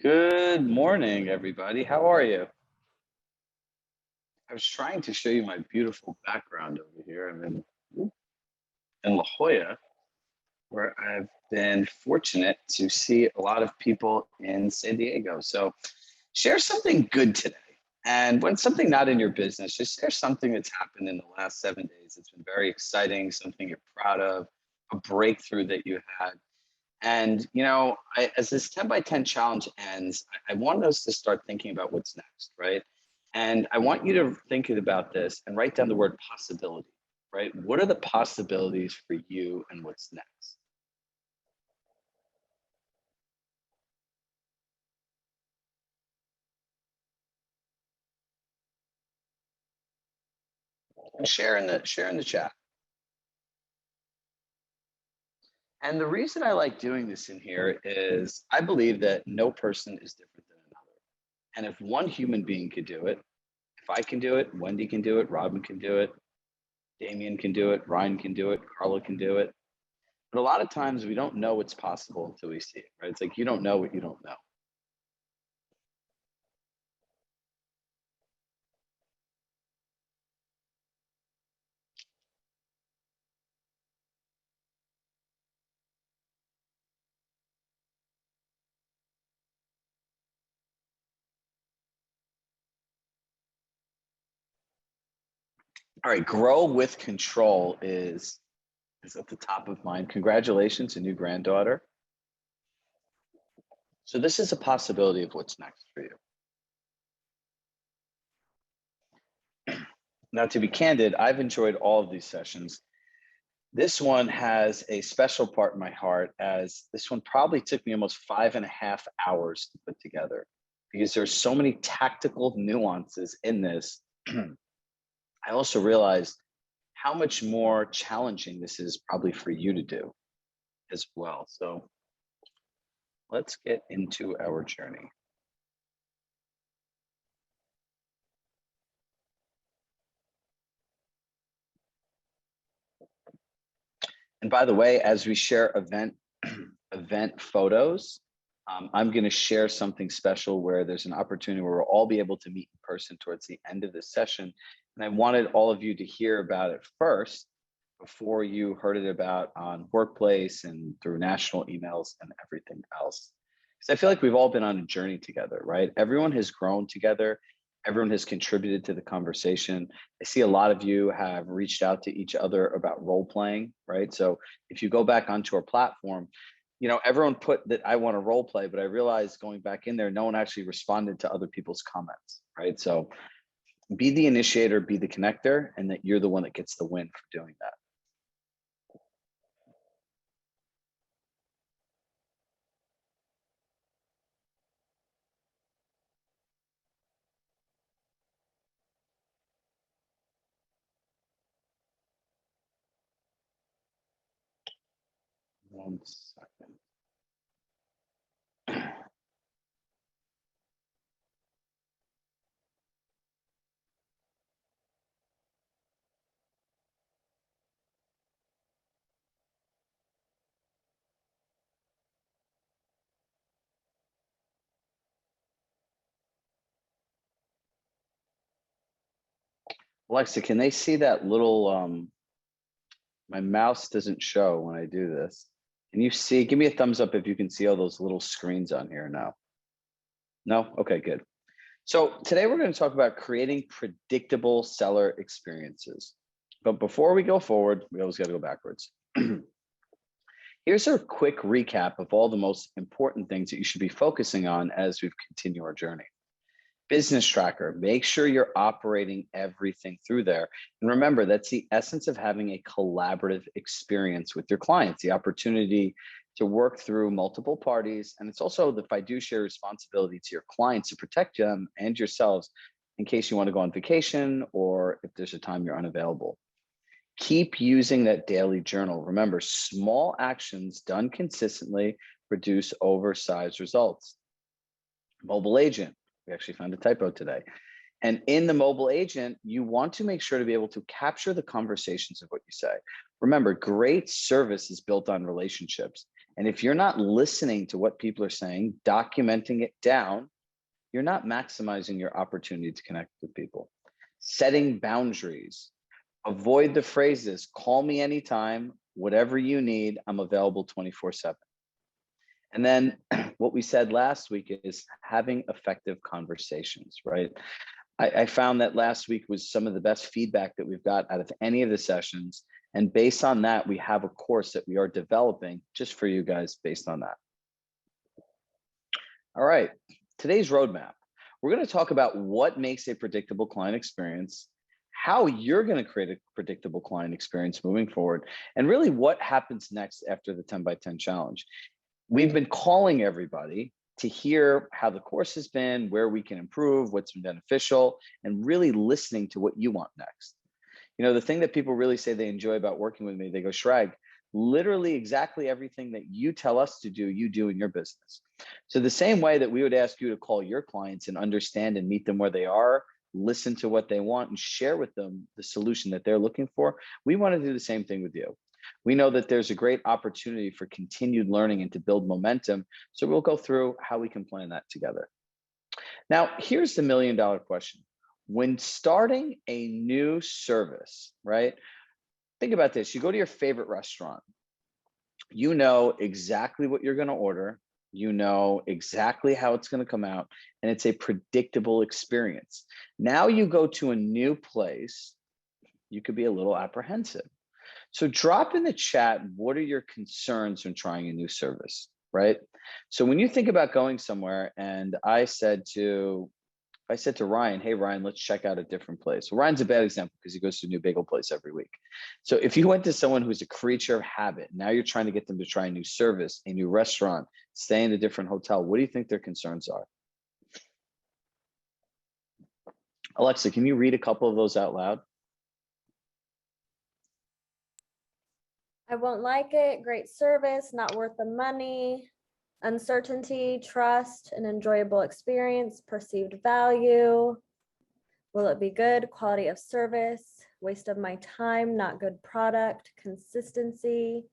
Good morning, everybody. How are you? I was trying to show you my beautiful background over here. I'm in La Jolla, where I've been fortunate to see a lot of people in San Diego. So share something good today. And when something not in your business, just share something that's happened in the last 7 days. It's been very exciting, something you're proud of, a breakthrough that you had. And as this 10 by 10 challenge ends, I want us to start thinking about what's next, right? And I want you to think about this and write down the word possibility, right? What are the possibilities for you and what's next? And share in the chat. And the reason I like doing this in here is I believe that no person is different than another. And if one human being could do it, if I can do it, Wendy can do it, Robin can do it, Damien can do it, Ryan can do it, Carla can do it. But a lot of times we don't know what's possible until we see it, right? It's like you don't know what you don't know. All right, grow with control is at the top of mind. Congratulations, a new granddaughter. So this is a possibility of what's next for you. Now, to be candid, I've enjoyed all of these sessions. This one has a special part in my heart, as this one probably took me almost 5.5 hours to put together because there's so many tactical nuances in this. I also realized how much more challenging this is probably for you to do as well. So let's get into our journey. And by the way, as we share event photos, I'm going to share something special where there's an opportunity where we'll all be able to meet in person towards the end of this session. And I wanted all of you to hear about it first before you heard it about on Workplace and through national emails and everything else. Because I feel like we've all been on a journey together, right? Everyone has grown together. Everyone has contributed to the conversation. I see a lot of you have reached out to each other about role playing, right? So if you go back onto our platform, everyone put that I want to role play, but I realized going back in there, no one actually responded to other people's comments, right? So be the initiator, be the connector, and that you're the one that gets the win for doing that. One second. Alexa, can they see that little, my mouse doesn't show when I do this. Can you see, give me a thumbs up if you can see all those little screens on here now. No? Okay, good. So today we're going to talk about creating predictable seller experiences. But before we go forward, we always got to go backwards. Here's a quick recap of all the most important things that you should be focusing on as we continue our journey. Business tracker, make sure you're operating everything through there. And remember, that's the essence of having a collaborative experience with your clients, the opportunity to work through multiple parties. And it's also the fiduciary responsibility to your clients to protect them and yourselves in case you want to go on vacation or if there's a time you're unavailable. Keep using that daily journal. Remember, small actions done consistently produce oversized results. Mobile agent. We actually found a typo today. And in the mobile agent, you want to make sure to be able to capture the conversations of what you say. Remember, great service is built on relationships. And if you're not listening to what people are saying, documenting it down, you're not maximizing your opportunity to connect with people. Setting boundaries. Avoid the phrases, call me anytime, whatever you need, I'm available 24/7. And then what we said last week is having effective conversations, right? I found that last week was some of the best feedback that we've got out of any of the sessions. And based on that, we have a course that we are developing just for you guys based on that. All right, today's roadmap. We're going to talk about what makes a predictable client experience, how you're going to create a predictable client experience moving forward, and really what happens next after the 10 by 10 challenge. We've been calling everybody to hear how the course has been, where we can improve, what's been beneficial, and really listening to what you want next. You know, the thing that people really say they enjoy about working with me, they go, Chirag, literally exactly everything that you tell us to do, you do in your business. So the same way that we would ask you to call your clients and understand and meet them where they are, listen to what they want and share with them the solution that they're looking for, we want to do the same thing with you. We know that there's a great opportunity for continued learning and to build momentum. So we'll go through how we can plan that together. Now, here's the $1 million question. When starting a new service, right? Think about this. You go to your favorite restaurant. You know exactly what you're going to order. You know exactly how it's going to come out, and it's a predictable experience. Now you go to a new place, you could be a little apprehensive. So drop in the chat, what are your concerns when trying a new service, right? So when you think about going somewhere, and I said to Ryan, hey, Ryan, let's check out a different place. Well, Ryan's a bad example because he goes to a new bagel place every week. So if you went to someone who's a creature of habit, now you're trying to get them to try a new service, a new restaurant, stay in a different hotel, what do you think their concerns are? Alexa, can you read a couple of those out loud? I won't like it, great service, not worth the money, uncertainty, trust, an enjoyable experience, perceived value. Will it be good? Quality of service, waste of my time, not good product, consistency.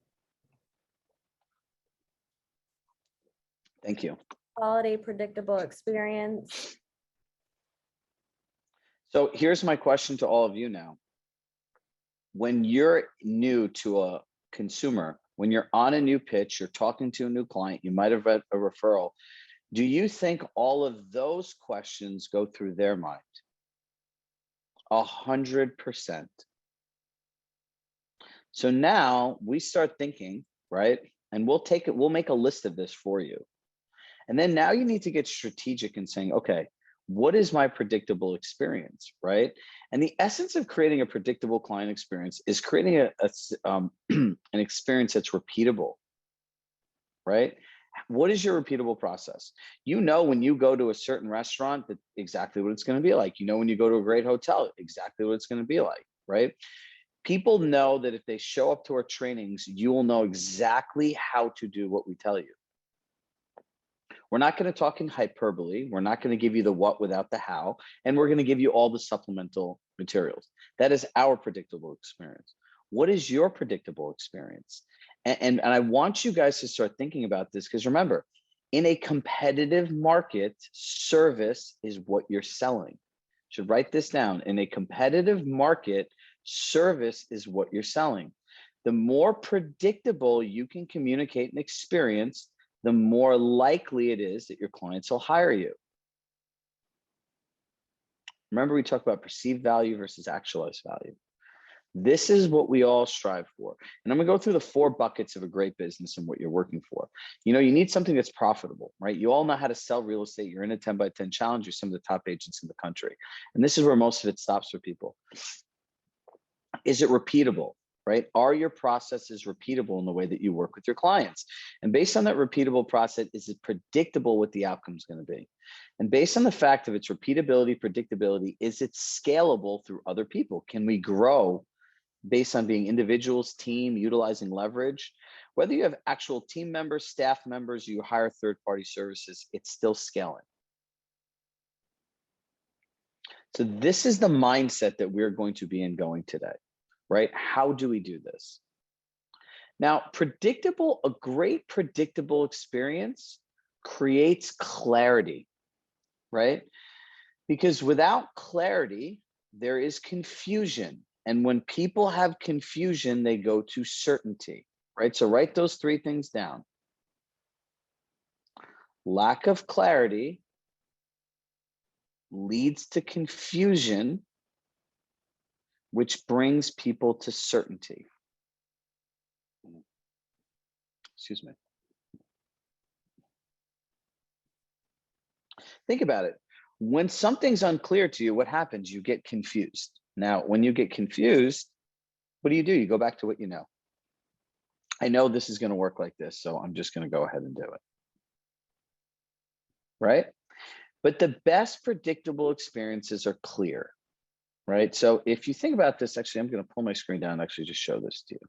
Thank you. Quality, predictable experience. So here's my question to all of you now. When you're new to a consumer, when you're on a new pitch, you're talking to a new client, you might have read a referral. Do you think all of those questions go through their mind? 100%. So now we start thinking, right? And we'll make a list of this for you. And then now you need to get strategic in saying, okay, what is my predictable experience, right? And the essence of creating a predictable client experience is creating an experience that's repeatable, right? What is your repeatable process? You know, when you go to a certain restaurant, that exactly what it's going to be like. You know, when you go to a great hotel, exactly what it's going to be like, right? People know that if they show up to our trainings, you will know exactly how to do what we tell you. We're not going to talk in hyperbole. We're not going to give you the what without the how, and we're going to give you all the supplemental materials. That is our predictable experience. What is your predictable experience? And I want you guys to start thinking about this, because remember, in a competitive market, service is what you're selling. You should write this down. In a competitive market, service is what you're selling. The more predictable you can communicate an experience, the more likely it is that your clients will hire you. Remember, we talked about perceived value versus actualized value. This is what we all strive for. And I'm gonna go through the 4 buckets of a great business and what you're working for. You know, you need something that's profitable, right? You all know how to sell real estate. You're in a 10 by 10 challenge. You're some of the top agents in the country. And this is where most of it stops for people. Is it repeatable? Right? Are your processes repeatable in the way that you work with your clients? And based on that repeatable process, is it predictable what the outcome is going to be? And based on the fact of its repeatability, predictability, is it scalable through other people? Can we grow based on being individuals, team, utilizing leverage? Whether you have actual team members, staff members, you hire third-party services, it's still scaling. So this is the mindset that we're going to be in going today. Right? How do we do this? Now, a great predictable experience creates clarity, right? Because without clarity, there is confusion. And when people have confusion, they go to certainty, right? So write those three things down. Lack of clarity leads to confusion, which brings people to certainty. Excuse me. Think about it. When something's unclear to you, what happens? You get confused. Now, when you get confused, what do? You go back to what you know. I know this is going to work like this, so I'm just going to go ahead and do it. Right? But the best predictable experiences are clear, right? So if you think about this, actually, I'm going to pull my screen down and actually just show this to you.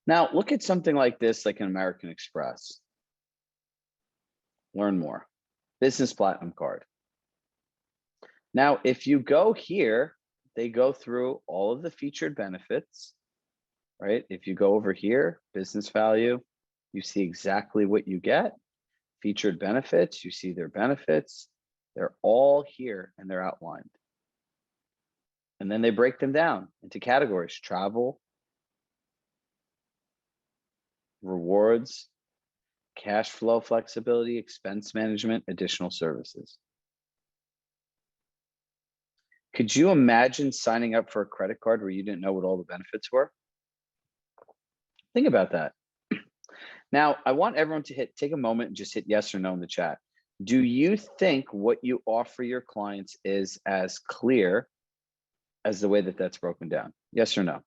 Now, look at something like this, like an American Express. Learn more. Business Platinum card. Now, if you go here, they go through all of the featured benefits, right? If you go over here, business value, you see exactly what you get. Featured benefits, you see their benefits. They're all here and they're outlined. And then they break them down into categories: travel, rewards, cash flow flexibility, expense management, additional services. Could you imagine signing up for a credit card where you didn't know what all the benefits were? Think about that. Now, I want everyone to take a moment and just hit yes or no in the chat. Do you think what you offer your clients is as clear as the way that that's broken down? Yes or no?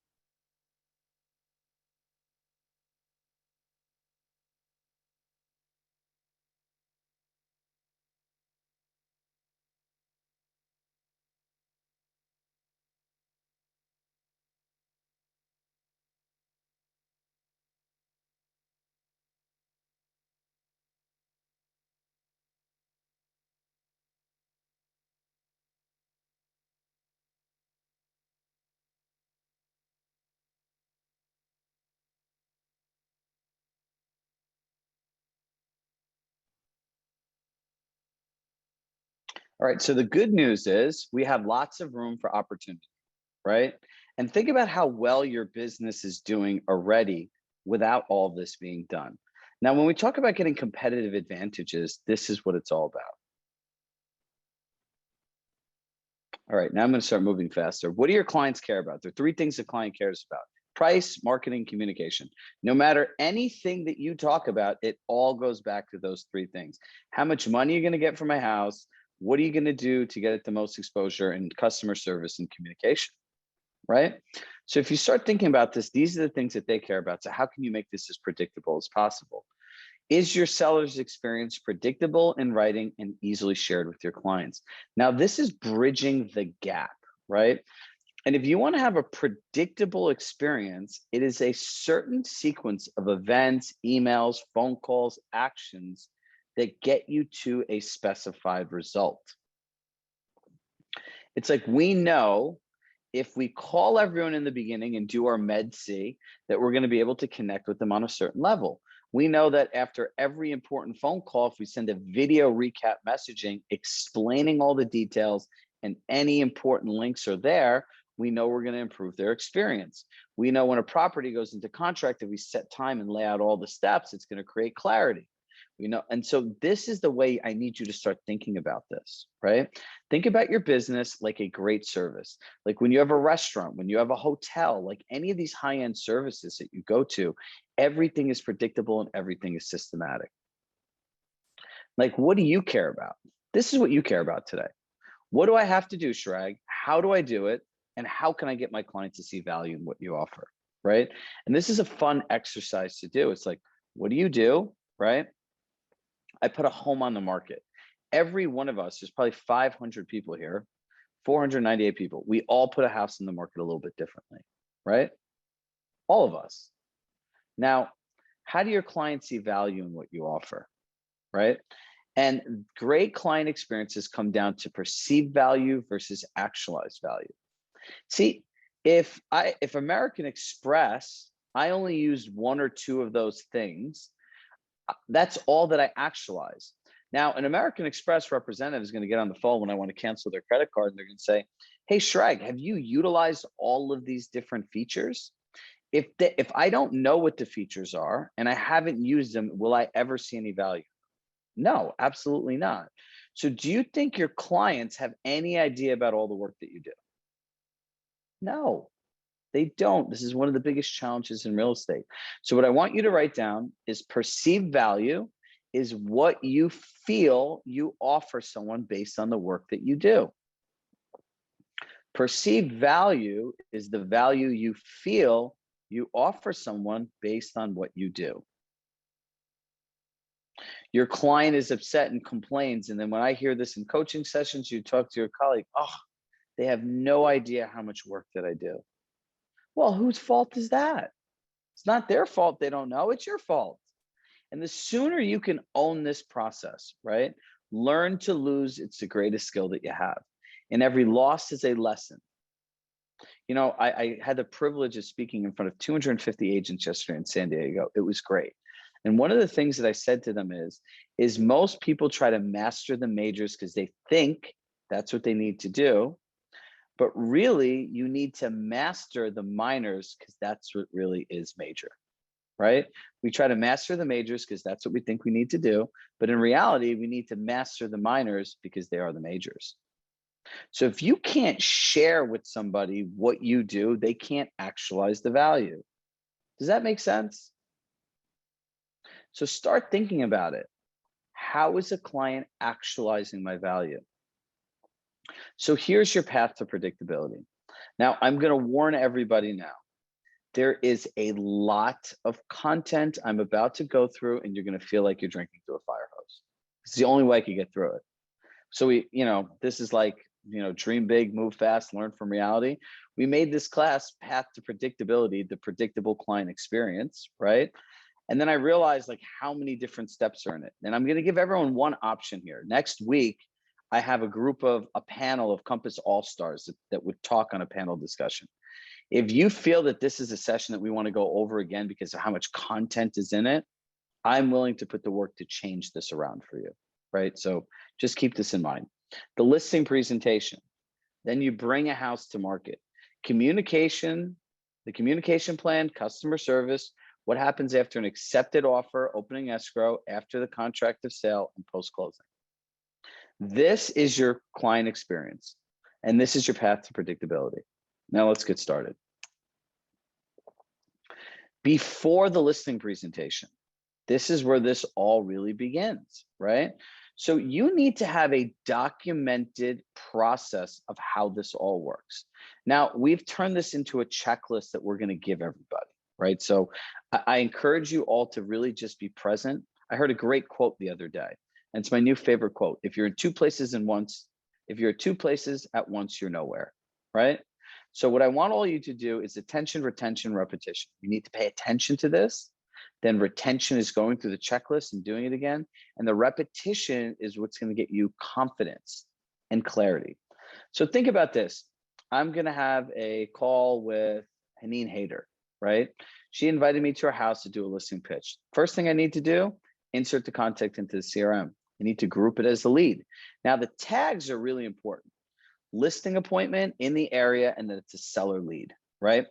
All right, so the good news is we have lots of room for opportunity, right? And think about how well your business is doing already without all this being done. Now, when we talk about getting competitive advantages, this is what it's all about. All right, now I'm going to start moving faster. What do your clients care about? There are three things the client cares about: price, marketing, communication. No matter anything that you talk about, it all goes back to those three things. How much money are you going to get for my house? What are you going to do to get it the most exposure in customer service and communication? Right? So if you start thinking about this, these are the things that they care about. So how can you make this as predictable as possible? Is your seller's experience predictable in writing and easily shared with your clients? Now, this is bridging the gap, right? And if you want to have a predictable experience, it is a certain sequence of events, emails, phone calls, actions that get you to a specified result. It's like we know if we call everyone in the beginning and do our med C, that we're going to be able to connect with them on a certain level. We know that after every important phone call, if we send a video recap messaging explaining all the details and any important links are there, we know we're going to improve their experience. We know when a property goes into contract, if we set time and lay out all the steps, it's going to create clarity. We know, and so this is the way I need you to start thinking about this, right? Think about your business like a great service. Like when you have a restaurant, when you have a hotel, like any of these high-end services that you go to, everything is predictable and everything is systematic. Like, what do you care about? This is what you care about today. What do I have to do, Chirag? How do I do it? And how can I get my clients to see value in what you offer, right? And this is a fun exercise to do. It's like, what do you do, right? I put a home on the market. Every one of us, there's probably 500 people here, 498 people. We all put a house in the market a little bit differently, right? All of us. Now, how do your clients see value in what you offer, right? And great client experiences come down to perceived value versus actualized value. See, if American Express, I only used one or two of those things, that's all that I actualize. Now, an American Express representative is going to get on the phone when I want to cancel their credit card, and they're going to say, "Hey, Shrag, have you utilized all of these different features? If I don't know what the features are and I haven't used them, will I ever see any value?" No, absolutely not. So do you think your clients have any idea about all the work that you do? No, they don't. This is one of the biggest challenges in real estate. So what I want you to write down is perceived value is what you feel you offer someone based on the work that you do. Perceived value is the value you feel you offer someone based on what you do. Your client is upset and complains. And then when I hear this in coaching sessions, you talk to your colleague, "Oh, they have no idea how much work that I do." Well, whose fault is that? It's not their fault they don't know, it's your fault. And the sooner you can own this process, right? Learn to lose, it's the greatest skill that you have. And every loss is a lesson. You know, I had the privilege of speaking in front of 250 agents yesterday in San Diego. It was great. And one of the things that I said to them is most people try to master the majors because they think that's what they need to do. But really, you need to master the minors because that's what really is major, right? We try to master the majors because that's what we think we need to do. But in reality, we need to master the minors because they are the majors. So if you can't share with somebody what you do, they can't actualize the value. Does that make sense? So start thinking about it. How is a client actualizing my value? So here's your path to predictability. Now, I'm going to warn everybody now. There is a lot of content I'm about to go through, and you're going to feel like you're drinking through a fire hose. It's the only way I could get through it. So this is like, dream big, move fast, learn from reality. We made this class Path to Predictability, the predictable client experience, right? And then I realized like how many different steps are in it. And I'm going to give everyone one option here. Next week, I have a panel of Compass All-Stars that would talk on a panel discussion. If you feel that this is a session that we want to go over again because of how much content is in it, I'm willing to put the work to change this around for you, right? So just keep this in mind. The listing presentation, then you bring a house to market. Communication, the communication plan, customer service, what happens after an accepted offer, opening escrow, after the contract of sale, and post-closing. This is your client experience, and this is your path to predictability. Now let's get started. Before the listing presentation, this is where this all really begins, right? So you need to have a documented process of how this all works. Now, we've turned this into a checklist that we're going to give everybody, right? So I encourage you all to really just be present. I heard a great quote the other day, and it's my new favorite quote. If you're in two places at once, you're nowhere, right? So what I want all you to do is attention, retention, repetition. You need to pay attention to this. Then retention is going through the checklist and doing it again. And the repetition is what's going to get you confidence and clarity. So think about this. I'm going to have a call with Haneen Hayter, right? She invited me to her house to do a listing pitch. First thing I need to do, insert the contact into the CRM. I need to group it as the lead. Now the tags are really important. Listing appointment in the area, and then it's a seller lead, right?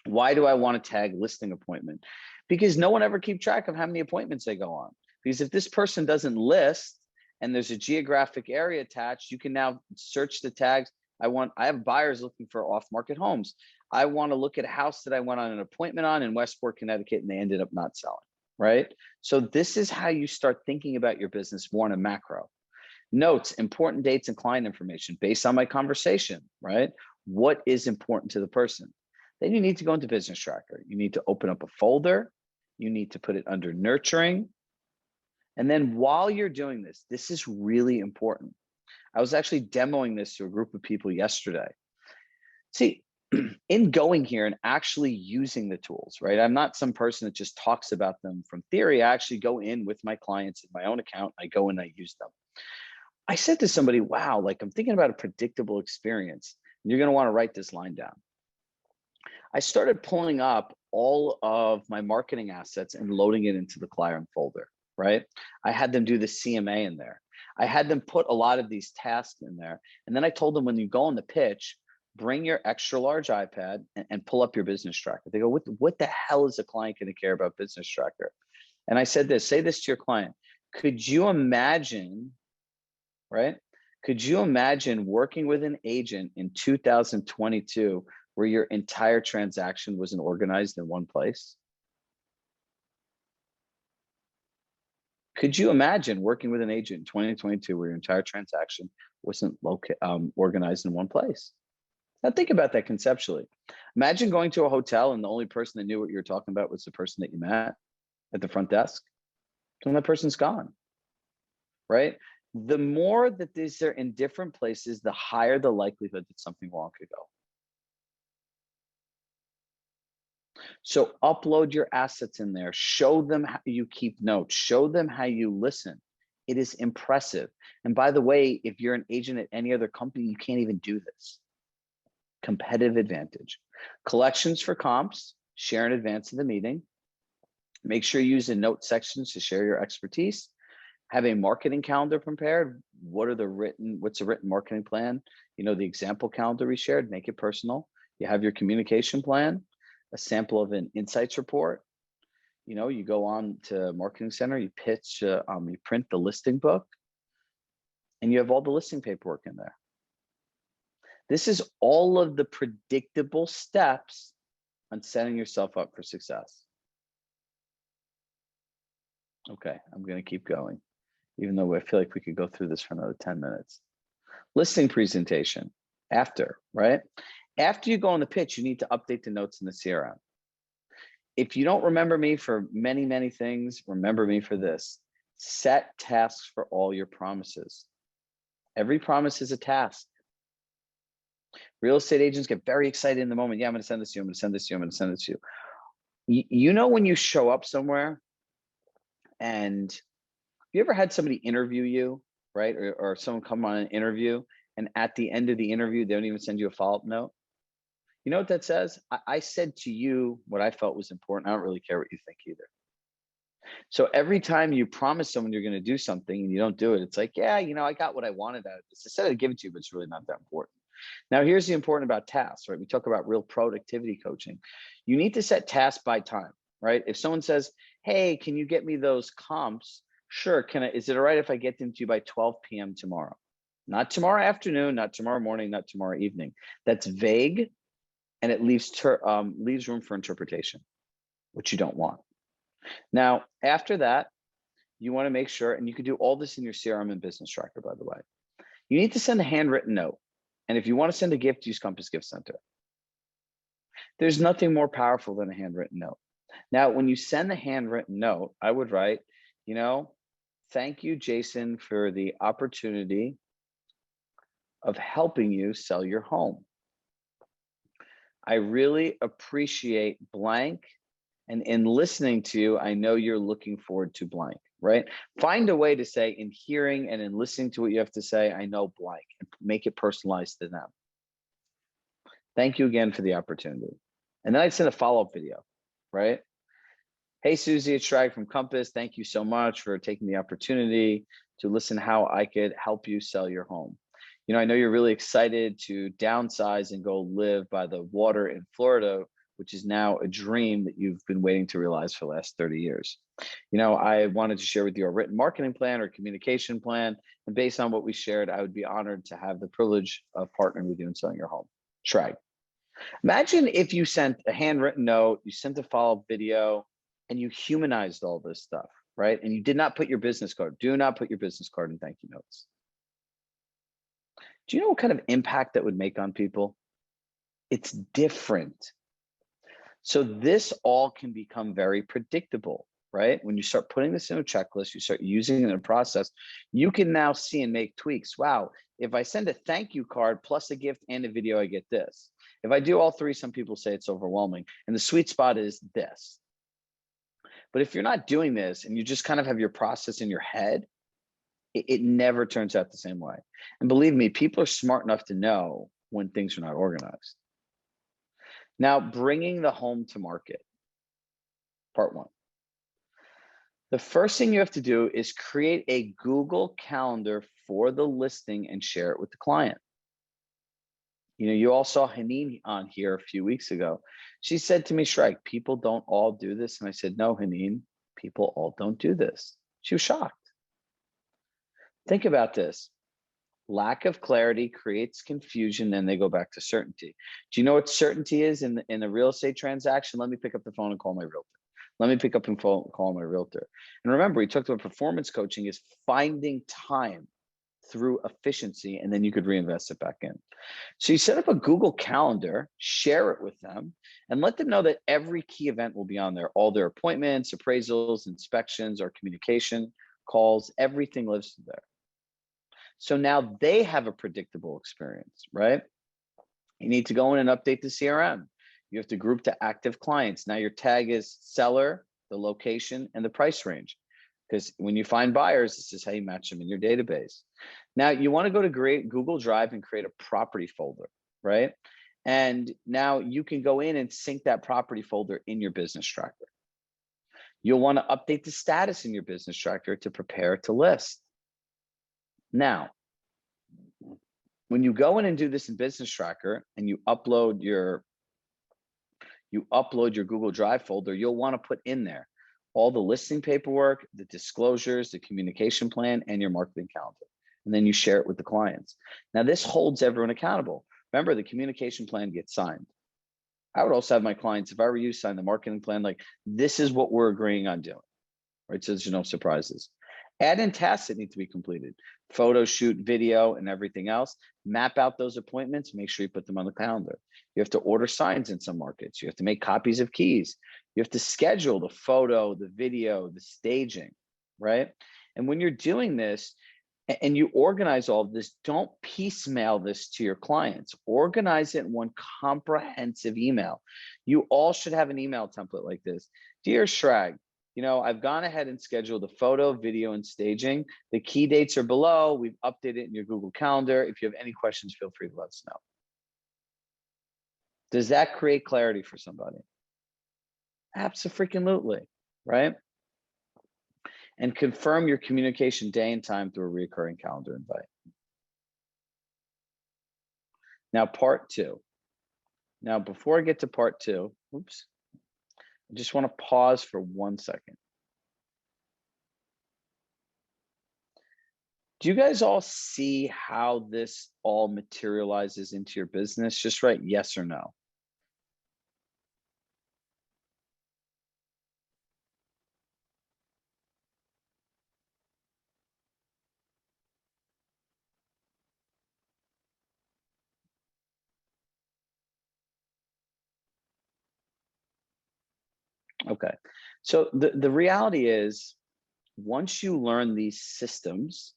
Why do I want to tag listing appointment? Because no one ever keeps track of how many appointments they go on. Because if this person doesn't list and there's a geographic area attached, you can now search the tags. I have buyers looking for off-market homes. I want to look at a house that I went on an appointment on in Westport, Connecticut, and they ended up not selling, right? So this is how you start thinking about your business more in a macro. Notes, important dates and client information based on my conversation, right? What is important to the person? Then you need to go into Business Tracker. You need to open up a folder. You need to put it under nurturing. And then while you're doing this, this is really important. I was actually demoing this to a group of people yesterday. See, in going here and actually using the tools, right? I'm not some person that just talks about them from theory. I actually go in with my clients in my own account. I go and I use them. I said to somebody, wow, like I'm thinking about a predictable experience. You're going to want to write this line down. I started pulling up all of my marketing assets and loading it into the client folder, right? I had them do the CMA in there. I had them put a lot of these tasks in there. And then I told them, when you go on the pitch, bring your extra large iPad and pull up your Business Tracker. They go, what the hell is a client going to care about Business Tracker? And I said this, say this to your client. Could you imagine, right? Could you imagine working with an agent in 2022 where your entire transaction wasn't organized in one place? Could you imagine working with an agent in 2022 where your entire transaction wasn't organized in one place? Now think about that conceptually. Imagine going to a hotel and the only person that knew what you were talking about was the person that you met at the front desk. And that person's gone, right? The more that these are in different places, the higher the likelihood that something wrong could go. So upload your assets in there, show them how you keep notes, show them how you listen. It is impressive. And by the way, if you're an agent at any other company, you can't even do this. Competitive advantage. Collections for comps, share in advance of the meeting. Make sure you use the note sections to share your expertise. Have a marketing calendar prepared. What's a written marketing plan? You know, the example calendar we shared, make it personal. You have your communication plan, a sample of an insights report. You know, you go on to Marketing Center, you pitch, you print the listing book, and you have all the listing paperwork in there. This is all of the predictable steps on setting yourself up for success. Okay, I'm going to keep going, even though I feel like we could go through this for another 10 minutes. Listing presentation after, right? After you go on the pitch, you need to update the notes in the CRM. If you don't remember me for many, many things, remember me for this. Set tasks for all your promises. Every promise is a task. Real estate agents get very excited in the moment. Yeah, I'm going to send this to you. I'm going to send this to you. I'm going to send this to you. You know, when you show up somewhere and you ever had somebody interview you, right? Or someone come on an interview and at the end of the interview, they don't even send you a follow-up note. You know what that says? I said to you what I felt was important. I don't really care what you think either. So every time you promise someone you're going to do something and you don't do it, it's like, yeah, you know, I got what I wanted out of this. I said I'd give it to you, but it's really not that important. Now, here's the important about tasks, right? We talk about real productivity coaching. You need to set tasks by time, right? If someone says, hey, can you get me those comps? Sure. Is it all right if I get them to you by 12 p.m. tomorrow? Not tomorrow afternoon, not tomorrow morning, not tomorrow evening. That's vague. And it leaves room for interpretation, which you don't want. Now, after that, you want to make sure, and you can do all this in your CRM and Business Tracker, by the way. You need to send a handwritten note. And if you want to send a gift, use Compass Gift Center. There's nothing more powerful than a handwritten note. Now, when you send the handwritten note, I would write, you know, thank you, Jason, for the opportunity of helping you sell your home. I really appreciate blank. And in listening to you, I know you're looking forward to blank, right? Find a way to say in hearing and in listening to what you have to say, I know blank, and make it personalized to them. Thank you again for the opportunity. And then I'd send a follow-up video, right? Hey, Susie, it's Chirag from Compass. Thank you so much for taking the opportunity to listen how I could help you sell your home. You know, I know you're really excited to downsize and go live by the water in Florida, which is now a dream that you've been waiting to realize for the last 30 years. You know, I wanted to share with you a written marketing plan or communication plan. And based on what we shared, I would be honored to have the privilege of partnering with you in selling your home. Chirag. Imagine if you sent a handwritten note, you sent a follow-up video, and you humanized all this stuff, right? And you did not put your business card. Do not put your business card in thank you notes. Do you know what kind of impact that would make on people? It's different. So this all can become very predictable, right? When you start putting this in a checklist, you start using it in a process, you can now see and make tweaks. Wow, if I send a thank you card plus a gift and a video, I get this. If I do all three, some people say it's overwhelming. And the sweet spot is this. But if you're not doing this and you just kind of have your process in your head, it never turns out the same way. And believe me, people are smart enough to know when things are not organized. Now, bringing the home to market, part one. The first thing you have to do is create a Google Calendar for the listing and share it with the client. You know, you all saw Haneen on here a few weeks ago. She said to me, Shrek, people don't all do this. And I said, no, Haneen, people all don't do this. She was shocked. Think about this. Lack of clarity creates confusion, and they go back to certainty. Do you know what certainty is in a real estate transaction? Let me pick up the phone and call my realtor. Let me pick up and call my realtor. And remember, we talked about performance coaching is finding time through efficiency, and then you could reinvest it back in. So you set up a Google Calendar, share it with them, and let them know that every key event will be on there. All their appointments, appraisals, inspections, or communication calls, everything lives there. So now they have a predictable experience, right? You need to go in and update the CRM. You have to group to active clients. Now your tag is seller, the location, and the price range. Because when you find buyers, this is how you match them in your database. Now you want to go to Google Drive and create a property folder, right? And now you can go in and sync that property folder in your business tracker. You'll want to update the status in your business tracker to prepare to list. Now, when you go in and do this in Business Tracker and you upload your Google Drive folder, you'll want to put in there all the listing paperwork, the disclosures, the communication plan, and your marketing calendar. And then you share it with the clients. Now, this holds everyone accountable. Remember, the communication plan gets signed. I would also have my clients, if I were you, sign the marketing plan, like this is what we're agreeing on doing, right? So there's no surprises. Add in tasks that need to be completed, photo shoot, video, and everything else. Map out those appointments, make sure you put them on the calendar. You have to order signs in some markets. You have to make copies of keys. You have to schedule the photo, the video, the staging, right? And when you're doing this and you organize all of this, don't piecemeal this to your clients. Organize it in one comprehensive email. You all should have an email template like this. Dear Shrag, you know, I've gone ahead and scheduled the photo, video, and staging. The key dates are below. We've updated it in your Google Calendar. If you have any questions, feel free to let us know. Does that create clarity for somebody? Absolutely, right? And confirm your communication day and time through a recurring calendar invite. Now, part two. Now, before I get to part two, oops. I just want to pause for 1 second. Do you guys all see how this all materializes into your business? Just write yes or no. Okay. So the reality is, once you learn these systems,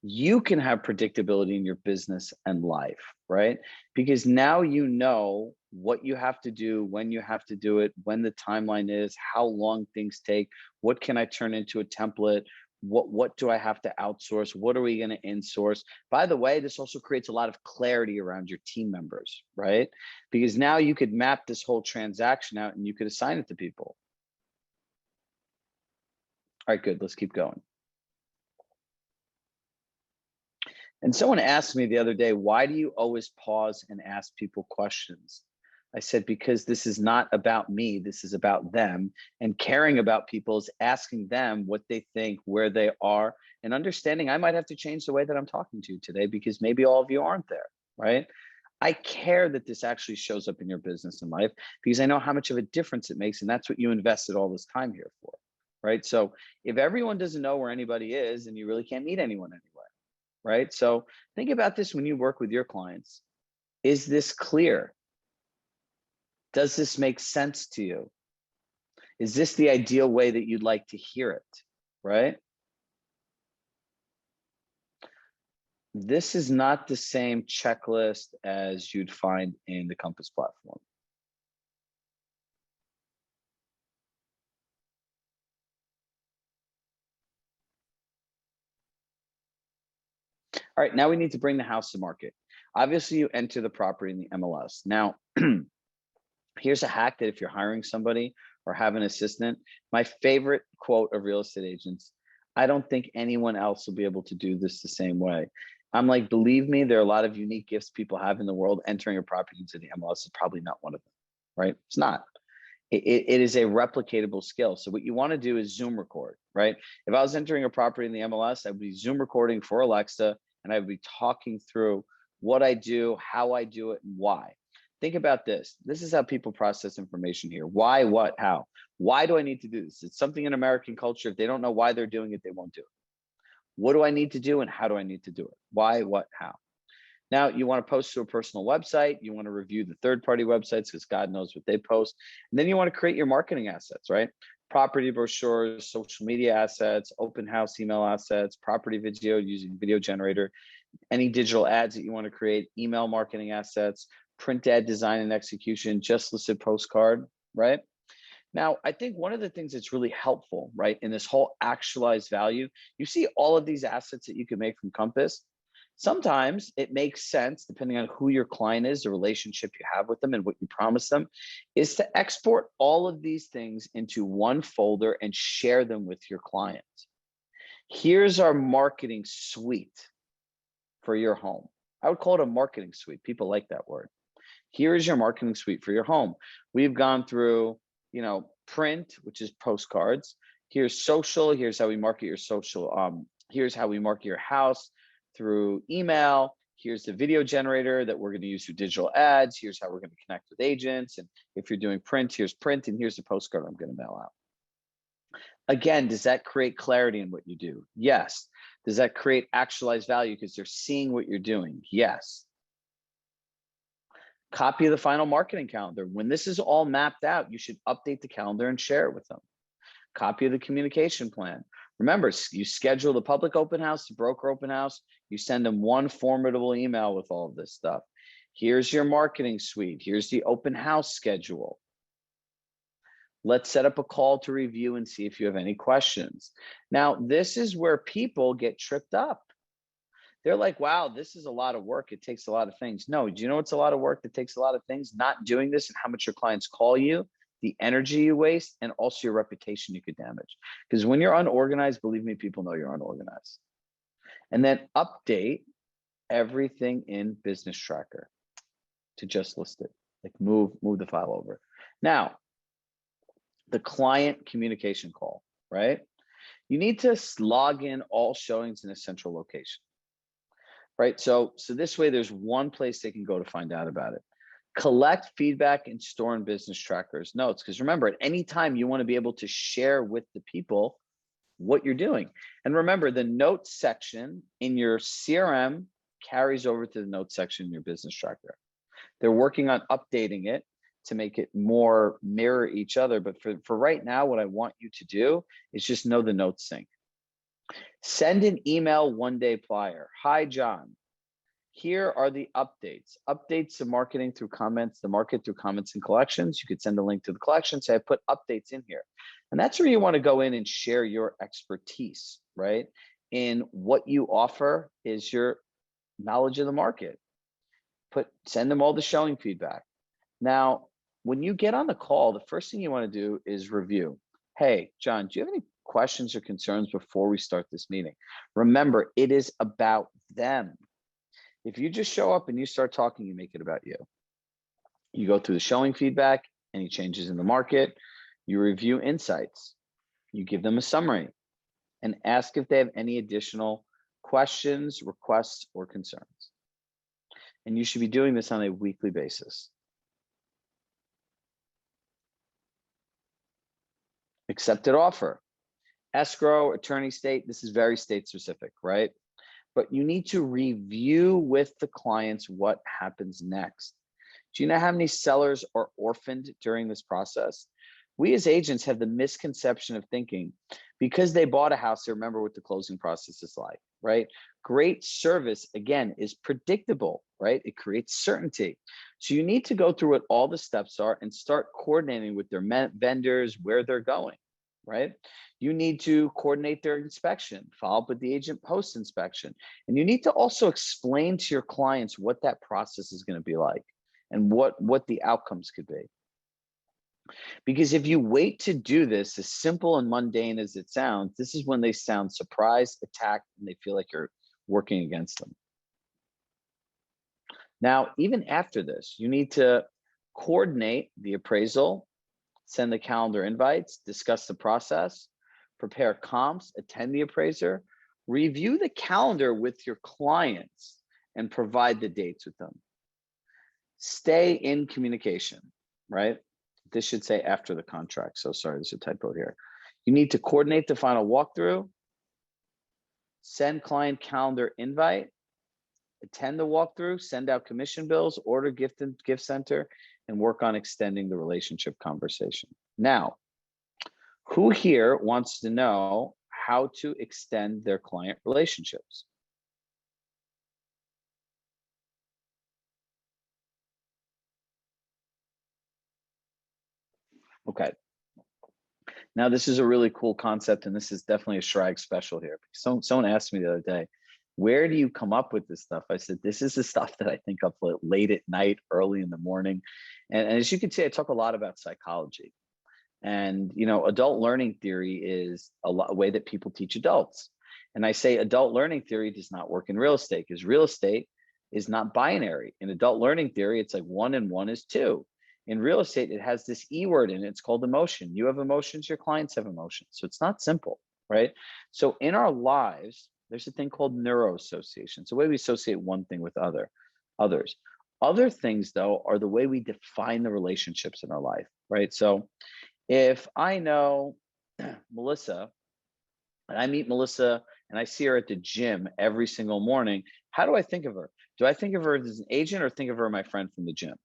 you can have predictability in your business and life, right? Because now you know what you have to do, when you have to do it, when the timeline is, how long things take, what can I turn into a template, what do I have to outsource, what are we going to insource? By the way, this also creates a lot of clarity around your team members, right? Because now you could map this whole transaction out and you could assign it to people. All right, good. Let's keep going. And someone asked me the other day, why do you always pause and ask people questions? I said, because this is not about me, this is about them. And caring about people is asking them what they think, where they are, and understanding I might have to change the way that I'm talking to you today because maybe all of you aren't there, right? I care that this actually shows up in your business and life because I know how much of a difference it makes. And that's what you invested all this time here for, right? So if everyone doesn't know where anybody is, then you really can't meet anyone anywhere. right? So think about this when you work with your clients. Is this clear? Does this make sense to you? Is this the ideal way that you'd like to hear it, right? This is not the same checklist as you'd find in the Compass platform. All right, now we need to bring the house to market. Obviously, you enter the property in the MLS. Now, here's a hack that if you're hiring somebody or have an assistant, my favorite quote of real estate agents, I don't think anyone else will be able to do this the same way. I'm like, believe me, there are a lot of unique gifts people have in the world. Entering a property into the MLS is probably not one of them, right? It's not. It is a replicatable skill. So what you want to do is Zoom record, right? If I was entering a property in the MLS, I would be Zoom recording for Alexa, and I would be talking through what I do, how I do it, and why. Think about this. This is how people process information here. Why, what, how? Why do I need to do this? It's something in American culture. If they don't know why they're doing it, they won't do it. What do I need to do and how do I need to do it? Why, what, how? Now, you want to post to a personal website. You want to review the third-party websites because God knows what they post. And then you want to create your marketing assets, right? Property brochures, social media assets, open house email assets, property video using video generator, any digital ads that you want to create, email marketing assets, print ad design and execution, just listed postcard, right? Now, I think one of the things that's really helpful, right, in this whole actualized value, you see all of these assets that you can make from Compass. Sometimes it makes sense, depending on who your client is, the relationship you have with them, and what you promise them, is to export all of these things into one folder and share them with your client. Here's our marketing suite for your home. I would call it a marketing suite. People like that word. Here is your marketing suite for your home. We've gone through, print, which is postcards. Here's social. Here's how we market your social. Here's how we market your house through email. Here's the video generator that we're going to use through digital ads. Here's how we're going to connect with agents. And if you're doing print, here's print. And here's the postcard I'm going to mail out. Again, does that create clarity in what you do? Yes. Does that create actualized value because they're seeing what you're doing? Yes. Copy of the final marketing calendar. When this is all mapped out, you should update the calendar and share it with them. Copy of the communication plan. Remember, you schedule the public open house, the broker open house, you send them one formidable email with all of this stuff. Here's your marketing suite. Here's the open house schedule. Let's set up a call to review and see if you have any questions. Now, this is where people get tripped up. They're like, wow, this is a lot of work. It takes a lot of things. No, do you know it's a lot of work that takes a lot of things? Not doing this and how much your clients call you, the energy you waste, and also your reputation you could damage. Because when you're unorganized, believe me, people know you're unorganized. And then update everything in Business Tracker to just list it. Like move the file over. Now, the client communication call, right? You need to log in all showings in a central location. Right. So this way there's one place they can go to find out about it. Collect feedback and store in Business Tracker's notes. Because remember, at any time you want to be able to share with the people what you're doing. And remember, the notes section in your CRM carries over to the notes section in your Business Tracker. They're working on updating it to make it more mirror each other. But for right now, what I want you to do is just know the notes sync. Send an email one day prior. Hi, John. Here are the updates. Updates to marketing through comments, the market through comments and collections. You could send a link to the collection, say I put updates in here. And that's where you want to go in and share your expertise, right? In what you offer is your knowledge of the market. Send them all the showing feedback. Now, when you get on the call, the first thing you want to do is review. Hey, John, do you have any questions or concerns before we start this meeting? Remember, it is about them. If you just show up and you start talking, you make it about you. You go through the showing feedback, any changes in the market, you review insights, you give them a summary, and ask if they have any additional questions, requests, or concerns. And you should be doing this on a weekly basis. Accepted offer. Escrow, attorney state, this is very state specific, right? but you need to review with the clients what happens next. Do you know how many sellers are orphaned during this process? We as agents have the misconception of thinking because they bought a house, they remember what the closing process is like, right? Great service, again, is predictable, right? It creates certainty. So you need to go through what all the steps are and start coordinating with their vendors, where they're going, right? You need to coordinate their inspection, follow up with the agent post inspection. And you need to also explain to your clients what that process is going to be like and what the outcomes could be. Because if you wait to do this, as simple and mundane as it sounds, this is when they sound surprised, attacked, and they feel like you're working against them. Now, even after this, you need to coordinate the appraisal, send the calendar invites, discuss the process, prepare comps, attend the appraiser, review the calendar with your clients, and provide the dates with them. Stay in communication, right? This should say after the contract. So sorry, there's a typo here. You need to coordinate the final walkthrough, send client calendar invite, attend the walkthrough, send out commission bills, order gift and gift center, and work on extending the relationship conversation. Now, who here wants to know how to extend their client relationships? Okay. Now, this is a really cool concept, and this is definitely a Chirag special here. Someone asked me the other day, where do you come up with this stuff? I said, this is the stuff that I think of late at night, early in the morning. And as you can see, I talk a lot about psychology. And, you know, adult learning theory is a way that people teach adults. And I say adult learning theory does not work in real estate because real estate is not binary. In adult learning theory, it's like 1 and 1 is 2. In real estate, it has this E word in it. It's called emotion. You have emotions, your clients have emotions. So it's not simple, right? So in our lives, there's a thing called neuroassociation. It's the way we associate one thing with others. Other things, though, are the way we define the relationships in our life, right? So if I know Melissa, and I meet Melissa and I see her at the gym every single morning, how do I think of her? Do I think of her as an agent or think of her as my friend from the gym?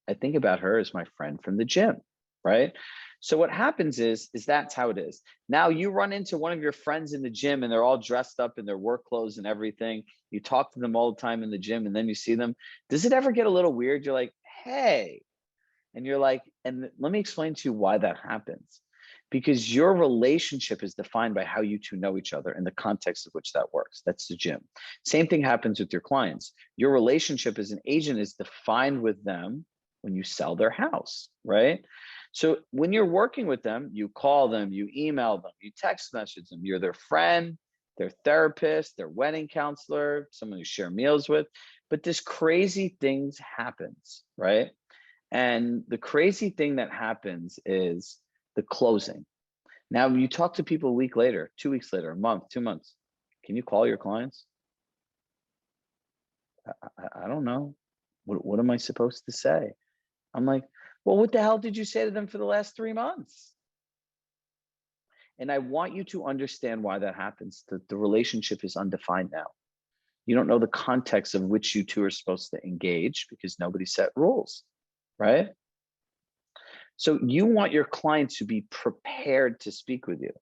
I think about her as my friend from the gym, right? So what happens is that's how it is. Now you run into one of your friends in the gym and they're all dressed up in their work clothes and everything. You talk to them all the time in the gym and then you see them. Does it ever get a little weird? You're like, hey, and you're like, and let me explain to you why that happens. Because your relationship is defined by how you two know each other and the context of which that works. That's the gym. Same thing happens with your clients. Your relationship as an agent is defined with them when you sell their house, right? So when you're working with them, you call them, you email them, you text message them. You're their friend, their therapist, their wedding counselor, someone you share meals with. But this crazy things happens, right? And the crazy thing that happens is the closing. Now, you talk to people a week later, 2 weeks later, a month, 2 months. Can you call your clients? I don't know. What am I supposed to say? I'm like, well, what the hell did you say to them for the last 3 months? And I want you to understand why that happens. The relationship is undefined now. You don't know the context of which you two are supposed to engage because nobody set rules, right? So you want your clients to be prepared to speak with you.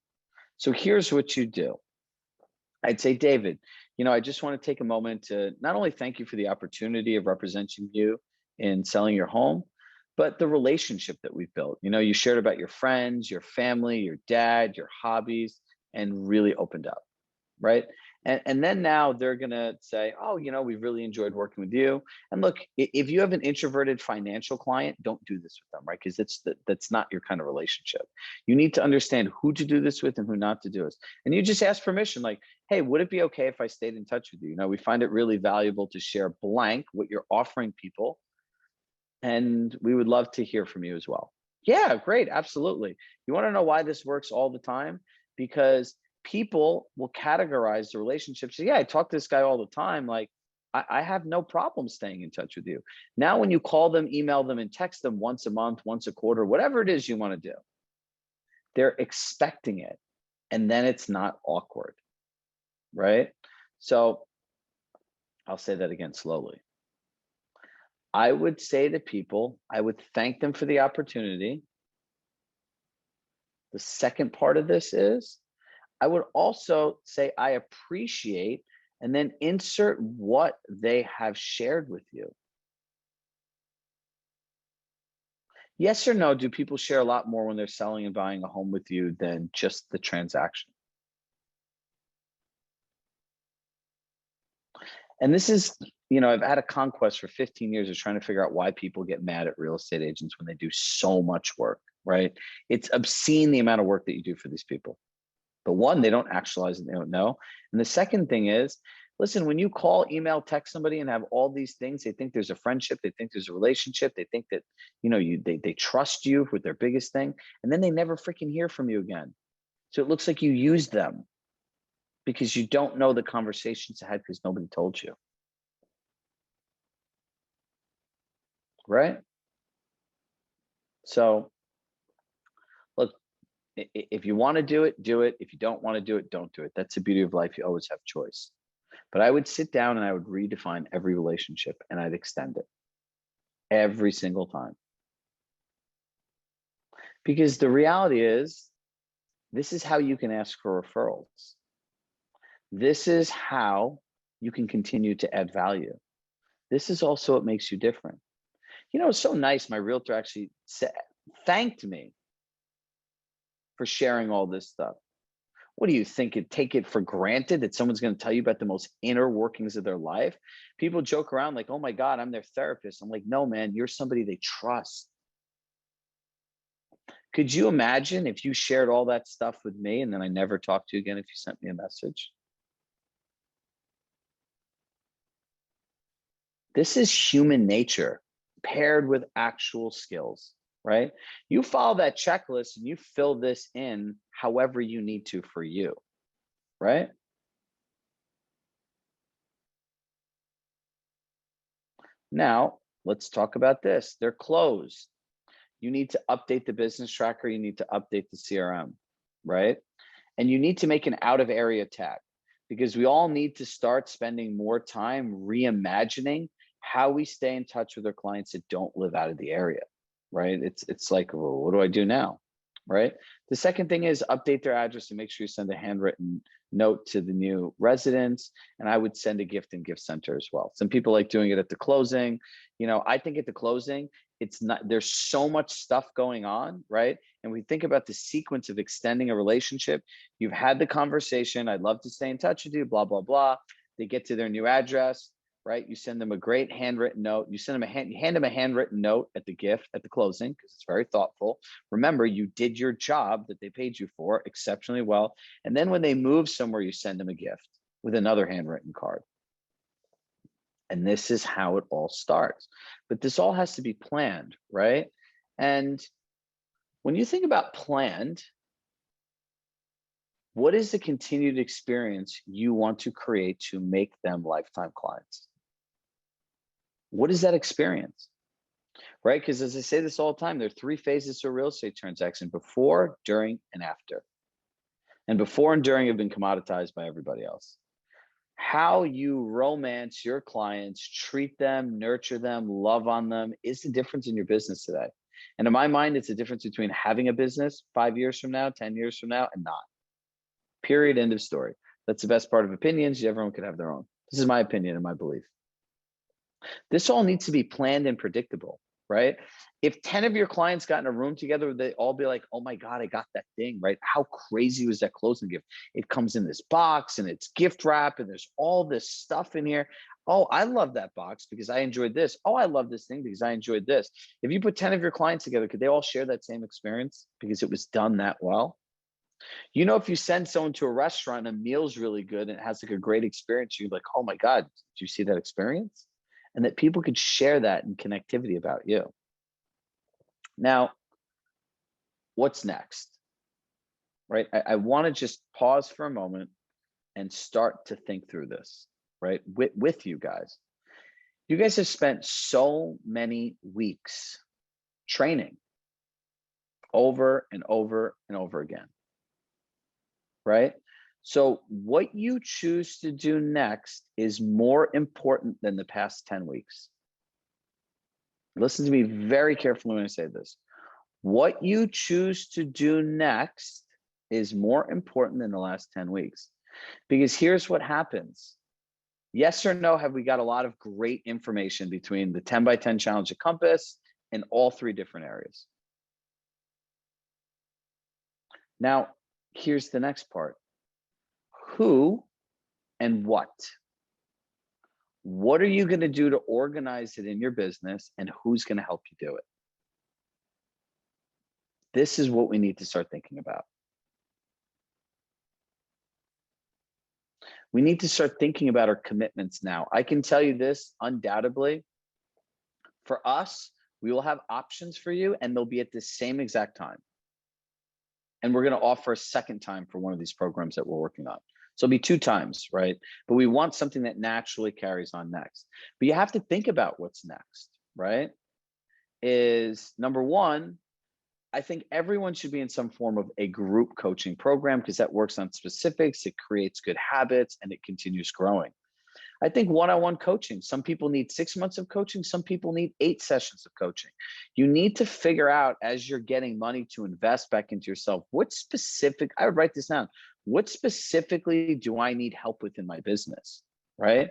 So here's what you do. I'd say, David, you know, I just want to take a moment to not only thank you for the opportunity of representing you in selling your home, but the relationship that we've built. You know, you shared about your friends, your family, your dad, your hobbies, and really opened up, right? And then now they're gonna say, oh, you know, we've really enjoyed working with you. And look, if you have an introverted financial client, don't do this with them, right? Because that's not your kind of relationship. You need to understand who to do this with and who not to do this. And you just ask permission, like, hey, would it be okay if I stayed in touch with you? You know, we find it really valuable to share blank what you're offering people. And we would love to hear from you as well. Yeah, great, absolutely. You want to know why this works all the time? Because people will categorize the relationships. So, yeah, I talk to this guy all the time. Like, I have no problem staying in touch with you. Now, when you call them, email them, and text them once a month, once a quarter, whatever it is you want to do, they're expecting it. And then it's not awkward, right? So I'll say that again slowly. I would say to people, I would thank them for the opportunity. The second part of this is I would also say I appreciate and then insert what they have shared with you. Yes or no, do people share a lot more when they're selling and buying a home with you than just the transaction? And this is, I've had a conquest for 15 years of trying to figure out why people get mad at real estate agents when they do so much work, right? It's obscene the amount of work that you do for these people. But one, they don't actualize it, they don't know. And the second thing is, listen, when you call, email, text somebody and have all these things, they think there's a friendship, they think there's a relationship, they think that, they trust you with their biggest thing, and then they never freaking hear from you again. So it looks like you used them because you don't know the conversations ahead because nobody told you. Right? So look, if you want to do it, do it. If you don't want to do it, don't do it. That's the beauty of life. You always have choice. But I would sit down and I would redefine every relationship and I'd extend it every single time. Because the reality is, this is how you can ask for referrals. This is how you can continue to add value. This is also what makes you different. It's so nice. My realtor actually thanked me for sharing all this stuff. What do you think? Take it for granted that someone's going to tell you about the most inner workings of their life? People joke around like, oh my God, I'm their therapist. I'm like, no, man, you're somebody they trust. Could you imagine if you shared all that stuff with me and then I never talked to you again if you sent me a message? This is human nature paired with actual skills, right? You follow that checklist and you fill this in however you need to for you, right? Now, let's talk about this. They're closed. You need to update the business tracker. You need to update the CRM, right? And you need to make an out of area tag because we all need to start spending more time reimagining how we stay in touch with our clients that don't live out of the area, right? It's like, well, what do I do now? Right. The second thing is update their address and make sure you send a handwritten note to the new residents. And I would send a gift and gift center as well. Some people like doing it at the closing. I think at the closing, it's not, there's so much stuff going on, right? And we think about the sequence of extending a relationship. You've had the conversation. I'd love to stay in touch with you, blah, blah, blah. They get to their new address, right? You send them a great handwritten note. You hand them a handwritten note at the gift at the closing because it's very thoughtful. Remember, you did your job that they paid you for exceptionally well. And then when they move somewhere, you send them a gift with another handwritten card. And this is how it all starts. But this all has to be planned, right? And when you think about planned, what is the continued experience you want to create to make them lifetime clients? What is that experience? Right? Because as I say this all the time, there are 3 phases to a real estate transaction: before, during, and after. And before and during have been commoditized by everybody else. How you romance your clients, treat them, nurture them, love on them is the difference in your business today. And in my mind, it's the difference between having a business 5 years from now, 10 years from now, and not. Period. End of story. That's the best part of opinions. Everyone could have their own. This is my opinion and my belief. This all needs to be planned and predictable, right? If 10 of your clients got in a room together, they all be like, oh my God, I got that thing, right? How crazy was that closing gift? It comes in this box and it's gift wrap and there's all this stuff in here. Oh, I love that box because I enjoyed this. Oh, I love this thing because I enjoyed this. If you put 10 of your clients together, could they all share that same experience because it was done that well? If you send someone to a restaurant and a meal's really good and it has like a great experience, you're like, oh my God, did you see that experience? And that people could share that in connectivity about you. Now, what's next? Right? I want to just pause for a moment and start to think through this, right? With you guys. You guys have spent so many weeks training over and over and over again, right? So what you choose to do next is more important than the past 10 weeks. Listen to me very carefully when I say this. What you choose to do next is more important than the last 10 weeks. Because here's what happens. Yes or no, have we got a lot of great information between the 10 by 10 challenge at Compass and all three different areas? Now, here's the next part. Who and what? What are you going to do to organize it in your business, and who's going to help you do it? This is what we need to start thinking about. We need to start thinking about our commitments now. I can tell you this undoubtedly. For us, we will have options for you, and they'll be at the same exact time. And we're going to offer a second time for one of these programs that we're working on. So it'll be 2 times, right? But we want something that naturally carries on next. But you have to think about what's next, right? Is number one, I think everyone should be in some form of a group coaching program because that works on specifics, it creates good habits, and it continues growing. I think one-on-one coaching, some people need 6 months of coaching, some people need 8 sessions of coaching. You need to figure out as you're getting money to invest back into yourself, what specific, I would write this down, what specifically do I need help with in my business, right?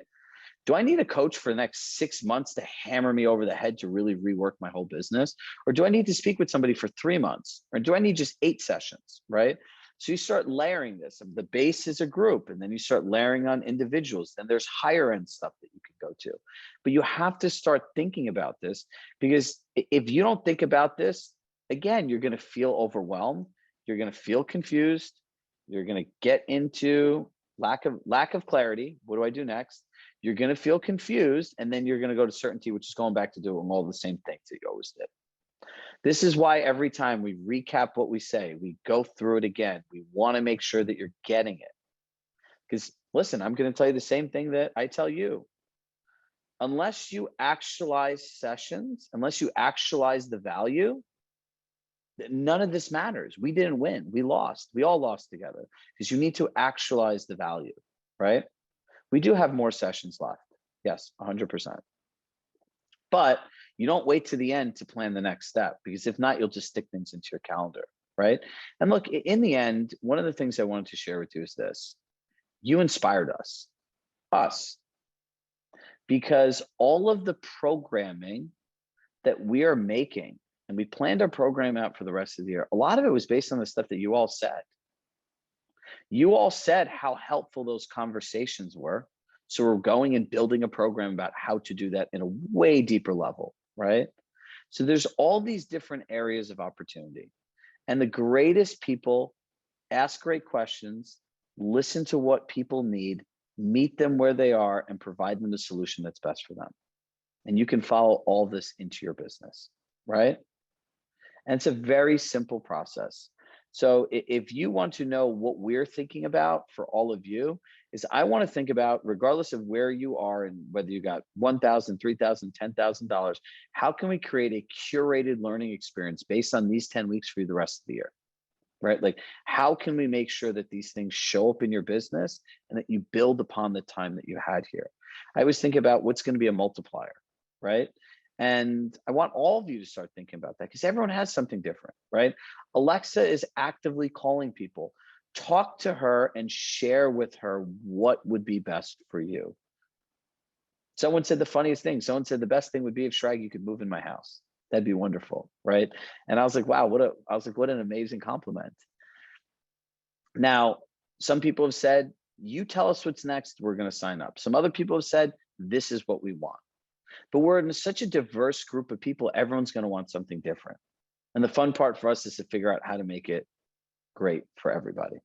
Do I need a coach for the next 6 months to hammer me over the head to really rework my whole business? Or do I need to speak with somebody for 3 months? Or do I need just 8 sessions, right? So you start layering this. The base is a group, and then you start layering on individuals. Then there's higher end stuff that you can go to. But you have to start thinking about this, because if you don't think about this, again, you're going to feel overwhelmed. You're going to feel confused. You're going to get into lack of clarity. What do I do next? You're going to feel confused, and then you're going to go to certainty, which is going back to doing all the same things that you always did. This is why every time we recap what we say, we go through it again. We want to make sure that you're getting it. Because listen, I'm going to tell you the same thing that I tell you. Unless you actualize sessions, unless you actualize the value, none of this matters. We didn't win. We lost. We all lost together, because you need to actualize the value, right? We do have more sessions left. Yes, 100%. But you don't wait to the end to plan the next step, because if not, you'll just stick things into your calendar, right? And look, in the end, one of the things I wanted to share with you is this. You inspired us, because all of the programming that we are making, and we planned our program out for the rest of the year, a lot of it was based on the stuff that you all said. You all said how helpful those conversations were. So we're going and building a program about how to do that in a way deeper level, right? So there's all these different areas of opportunity. And the greatest people ask great questions, listen to what people need, meet them where they are, and provide them the solution that's best for them. And you can follow all this into your business, right? And it's a very simple process. So if you want to know what we're thinking about for all of you, is I want to think about, regardless of where you are and whether you got $1,000, $3,000, $10,000, how can we create a curated learning experience based on these 10 weeks for you the rest of the year, right? Like, how can we make sure that these things show up in your business and that you build upon the time that you had here? I always think about what's going to be a multiplier, right? And I want all of you to start thinking about that, because everyone has something different, right? Alexa is actively calling people. Talk to her and share with her what would be best for you. Someone said the funniest thing. Someone said the best thing would be if Chirag, you could move in my house. That'd be wonderful, right? And I was like, wow, what an amazing compliment. Now, some people have said, you tell us what's next, we're going to sign up. Some other people have said, this is what we want. But we're in such a diverse group of people, everyone's going to want something different. And the fun part for us is to figure out how to make it great for everybody.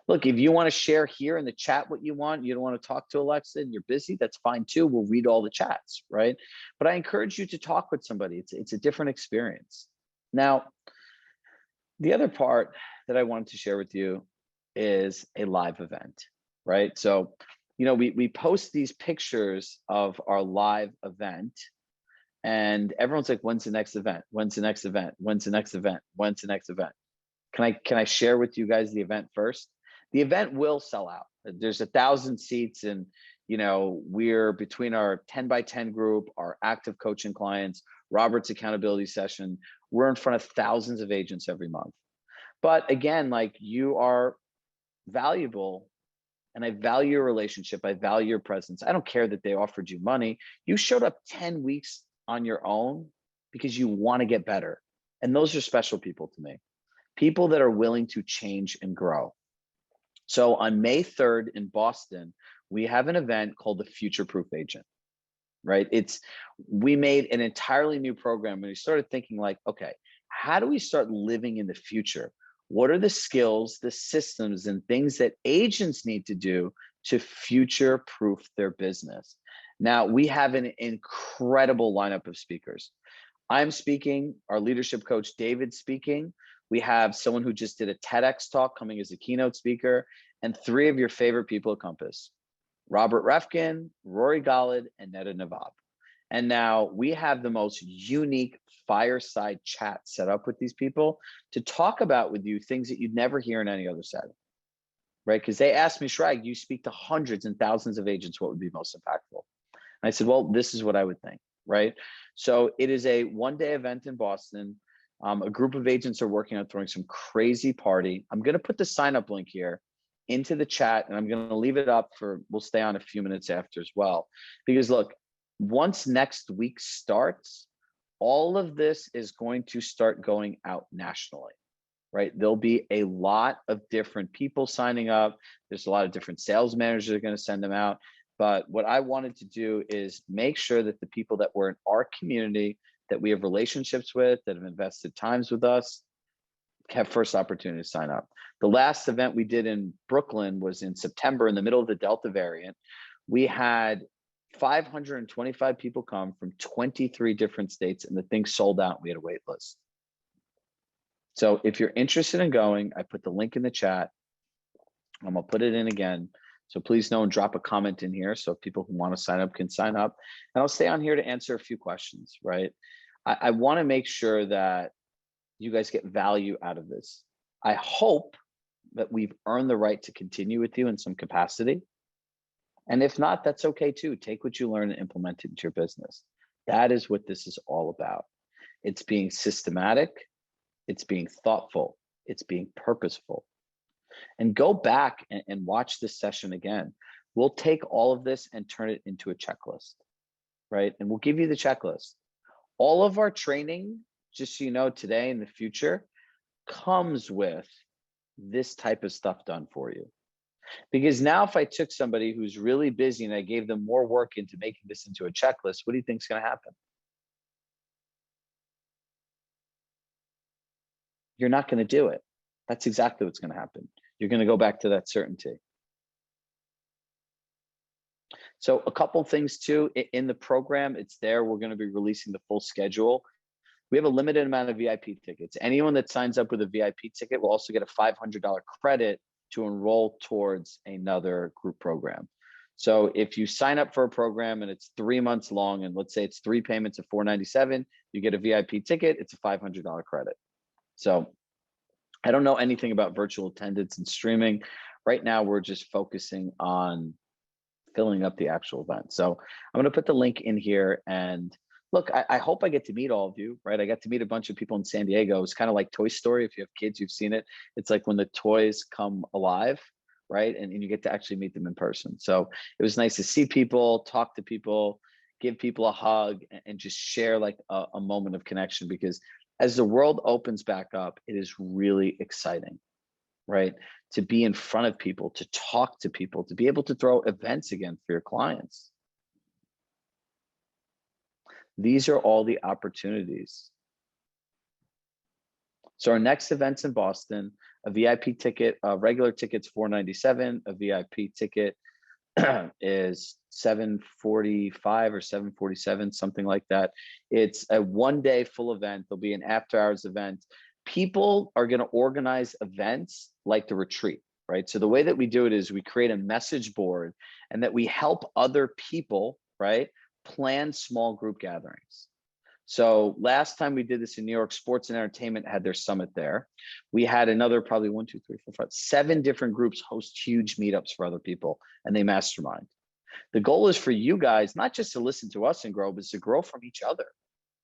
Look, if you want to share here in the chat what you want, you don't want to talk to Alexa and you're busy, that's fine too. We'll read all the chats, right? But I encourage you to talk with somebody. It's a different experience. Now, the other part that I wanted to share with you is a live event, right? So, you know, we post these pictures of our live event, and everyone's like, when's the next event? When's the next event? When's the next event? When's the next event? Can I share with you guys the event first? The event will sell out. There's 1,000 seats, and we're between our 10 by 10 group, our active coaching clients, Robert's accountability session. We're in front of thousands of agents every month. But again, like, you are valuable, and I value your relationship. I value your presence. I don't care that they offered you money. You showed up 10 weeks on your own because you want to get better. And those are special people to me, people that are willing to change and grow. So on May 3rd in Boston, we have an event called the Future Proof Agent, right? We made an entirely new program, and we started thinking like, okay, how do we start living in the future? What are the skills, the systems, and things that agents need to do to future proof their business? Now, we have an incredible lineup of speakers. I'm speaking, our leadership coach, David's speaking. We have someone who just did a TEDx talk coming as a keynote speaker, and 3 of your favorite people at Compass: Robert Refkin, Rory Golod, and Neda Nawab. And now we have the most unique fireside chat set up with these people to talk about with you things that you'd never hear in any other setting, right? Because they asked me, Chirag, you speak to hundreds and thousands of agents, what would be most impactful? And I said, well, this is what I would think, right? So it is a one-day event in Boston. A group of agents are working on throwing some crazy party. I'm going to put the sign-up link here into the chat, and I'm going to leave it up we'll stay on a few minutes after as well. Because look, once next week starts, all of this is going to start going out nationally, right? There'll be a lot of different people signing up. There's a lot of different sales managers that are going to send them out. But what I wanted to do is make sure that the people that were in our community, that we have relationships with, that have invested times with us, have first opportunity to sign up. The last event we did in Brooklyn was in September, in the middle of the Delta variant. We had 525 people come from 23 different states, and the thing sold out. We had a wait list. So if you're interested in going, I put the link in the chat. I'm gonna put it in again. So please know and drop a comment in here so people who want to sign up can sign up. And I'll stay on here to answer a few questions, right? I want to make sure that you guys get value out of this. I hope that we've earned the right to continue with you in some capacity. And if not, that's okay too. Take what you learn and implement it into your business. That is what this is all about. It's being systematic. It's being thoughtful. It's being purposeful. And go back and watch this session again. We'll take all of this and turn it into a checklist, right? And we'll give you the checklist. All of our training, just so you know, today and the future, comes with this type of stuff done for you. Because now if I took somebody who's really busy and I gave them more work into making this into a checklist, what do you think is going to happen? You're not going to do it. That's exactly what's going to happen. You're going to go back to that certainty. So a couple things too, in the program, it's there. We're going to be releasing the full schedule. We have a limited amount of VIP tickets. Anyone that signs up with a VIP ticket will also get a $500 credit to enroll towards another group program. So if you sign up for a program and it's 3 months long, and let's say it's 3 payments of $497, you get a VIP ticket, it's a $500 credit. So I don't know anything about virtual attendance and streaming. Right now, we're just focusing on filling up the actual event. So I'm going to put the link in here. And look, I hope I get to meet all of you, right? I got to meet a bunch of people in San Diego. It's kind of like Toy Story. If you have kids, you've seen it. It's like when the toys come alive, right? And you get to actually meet them in person. So it was nice to see people, talk to people, give people a hug, and just share like a moment of connection. Because as the world opens back up, it is really exciting, right? To be in front of people, to talk to people, to be able to throw events again for your clients. These are all the opportunities. So our next event's in Boston. A VIP ticket, a regular ticket's $497. A VIP ticket is $745 or $747, something like that. It's a one-day full event. There'll be an after-hours event. People are going to organize events like the retreat, right? So the way that we do it is we create a message board, and that we help other people, right, plan small group gatherings. So last time we did this in New York, Sports and Entertainment had their summit there. We had another probably 1, 2, 3, 4, 5, 7 different groups host huge meetups for other people, and they mastermind. The goal is for you guys not just to listen to us and grow, but to grow from each other,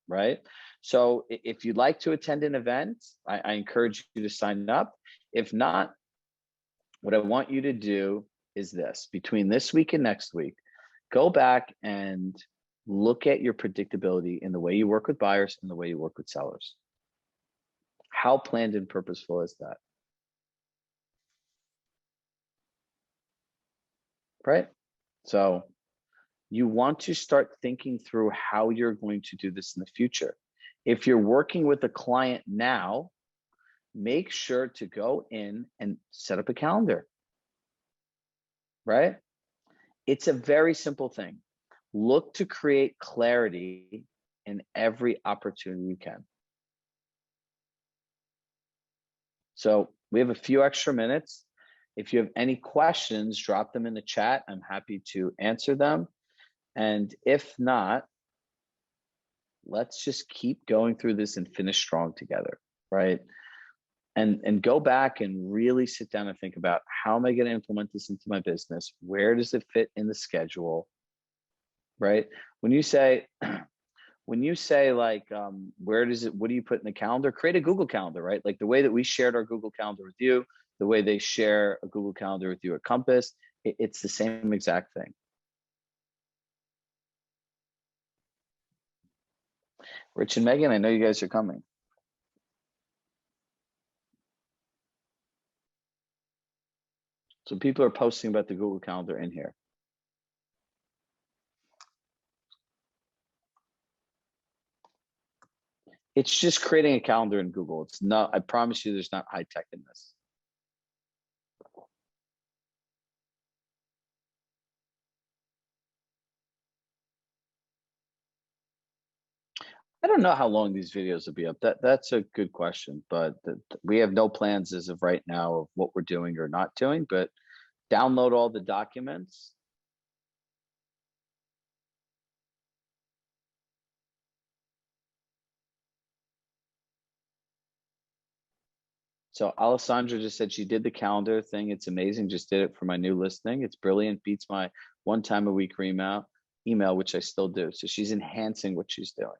right? So if you'd like to attend an event, I encourage you to sign up. If not, what I want you to do is this: between this week and next week, go back and look at your predictability in the way you work with buyers and the way you work with sellers. How planned and purposeful is that? Right? So you want to start thinking through how you're going to do this in the future. If you're working with a client now, make sure to go in and set up a calendar, right? It's a very simple thing. Look to create clarity in every opportunity you can. So we have a few extra minutes. If you have any questions, drop them in the chat. I'm happy to answer them. And if not, let's just keep going through this and finish strong together, right? And go back and really sit down and think about, how am I going to implement this into my business? Where does it fit in the schedule, right? When you say like, where does it, what do you put in the calendar? Create a Google Calendar, right? Like the way that we shared our Google Calendar with you, the way they share a Google Calendar with you at Compass, it's the same exact thing. Rich and Megan, I know you guys are coming. So people are posting about the Google Calendar in here. It's just creating a calendar in Google. It's not, I promise you, there's not high tech in this. I don't know how long these videos will be up. That's a good question, but we have no plans as of right now of what we're doing or not doing, but download all the documents. So Alessandra just said she did the calendar thing. It's amazing. Just did it for my new listing. It's brilliant. Beats my 1 time a week email, which I still do. So she's enhancing what she's doing.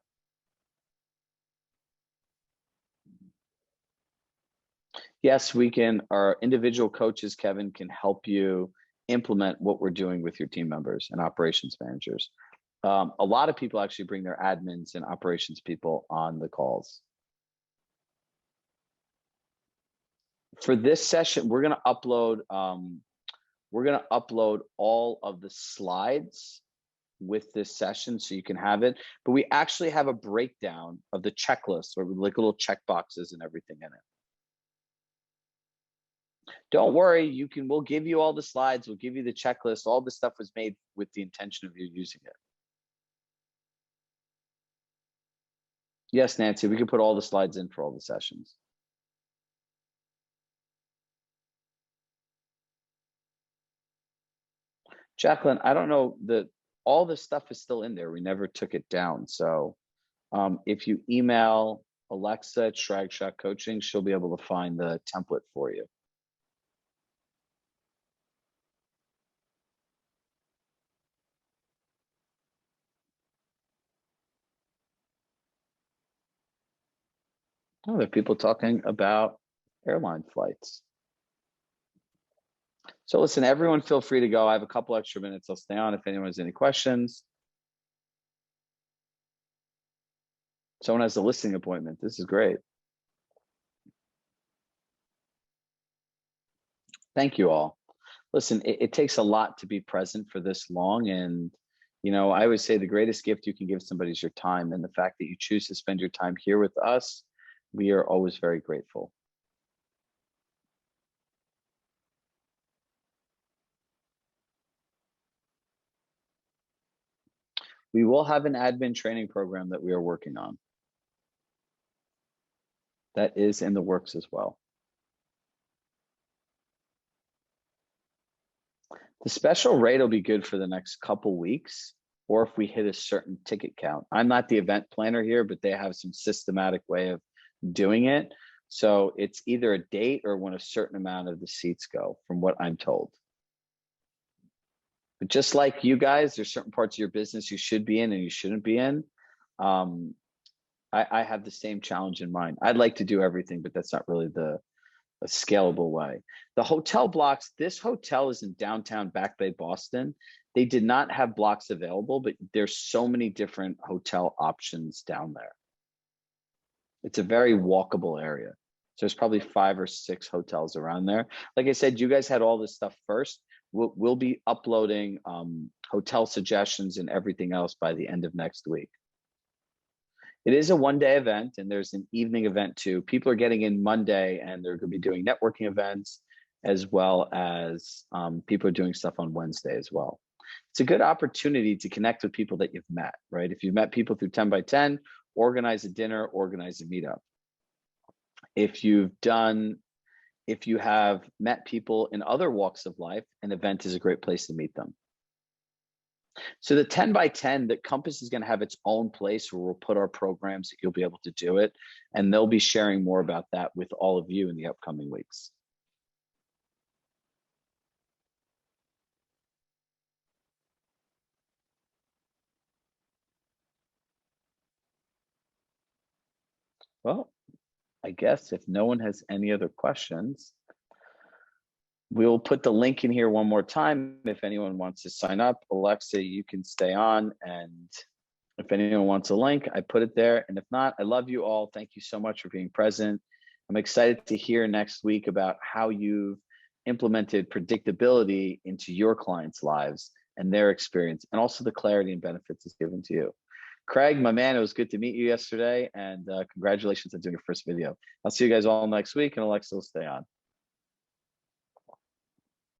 Yes, we can. Our individual coaches, Kevin, can help you implement what we're doing with your team members and operations managers. A lot of people actually bring their admins and operations people on the calls. For this session, we're going to upload all of the slides with this session so you can have it, but we actually have a breakdown of the checklist where we like little check boxes and everything in it. Don't worry, we'll give you all the slides, we'll give you the checklist. All this stuff was made with the intention of you using it. Yes, Nancy, we can put all the slides in for all the sessions. Jacqueline, I don't know, all the stuff is still in there. We never took it down. So if you email Alexa at Chirag Shah Coaching, she'll be able to find the template for you. Oh, there are people talking about airline flights. So listen, everyone feel free to go. I have a couple extra minutes. I'll stay on if anyone has any questions. Someone has a listing appointment. This is great. Thank you all. Listen, it takes a lot to be present for this long. And, I always say the greatest gift you can give somebody is your time. And the fact that you choose to spend your time here with us, we are always very grateful. We will have an admin training program that we are working on. That is in the works as well. The special rate will be good for the next couple weeks. or if we hit a certain ticket count. I'm not the event planner here, but they have some systematic way of doing it. So it's either a date or when a certain amount of the seats go, from what I'm told. But just like you guys, there's certain parts of your business you should be in and you shouldn't be in. I have the same challenge in mind. I'd like to do everything, but that's not really a scalable way. The hotel blocks, this hotel is in downtown Back Bay, Boston. They did not have blocks available, but there's so many different hotel options down there. It's a very walkable area. So there's probably 5 or 6 hotels around there. Like I said, you guys had all this stuff first. We'll be uploading hotel suggestions and everything else by the end of next week. It is a one-day event, and there's an evening event too. People are getting in Monday, and they're going to be doing networking events, as well as people are doing stuff on Wednesday as well. It's a good opportunity to connect with people that you've met, right? If you've met people through 10 by 10, organize a dinner, organize a meetup. If you have met people in other walks of life, an event is a great place to meet them. So the 10 by 10, the Compass is going to have its own place where we'll put our programs that you'll be able to do it. And they'll be sharing more about that with all of you in the upcoming weeks. Well, I guess if no one has any other questions, we'll put the link in here one more time. If anyone wants to sign up, Alexa, you can stay on. And if anyone wants a link, I put it there. And if not, I love you all. Thank you so much for being present. I'm excited to hear next week about how you've implemented predictability into your clients' lives and their experience, and also the clarity and benefits it's given to you. Craig, my man, it was good to meet you yesterday, and congratulations on doing your first video. I'll see you guys all next week, and Alexa will stay on.